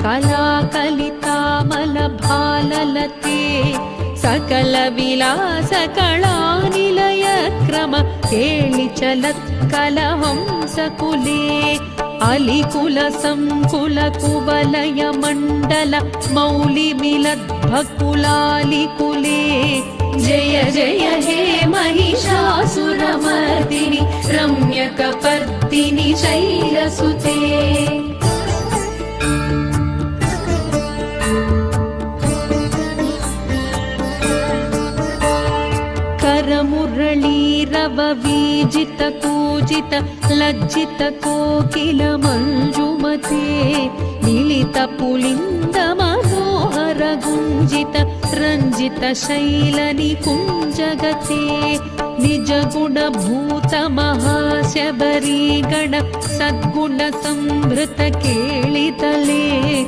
कलाकलितामलभाललते सकलविलासकलानिलय क्रम केलिचलत्कलहंसकुले अलिकुलसङ्कुलकुवलय मण्डल मौलिमिलद्भकुलालिकुले जय जय हे महिषासुरमर्दिनि रम्यकपर्दिनि शैलसुते। करमुरळीरववीजित कूजित लज्जित कोकिल मञ्जुमते मिलित पुलिन्द मनोहर गुञ्जित रञ्जित शैलनिकुञ्जगते निज गुणभूत महाशबरी गण सद्गुण संभृत केळितले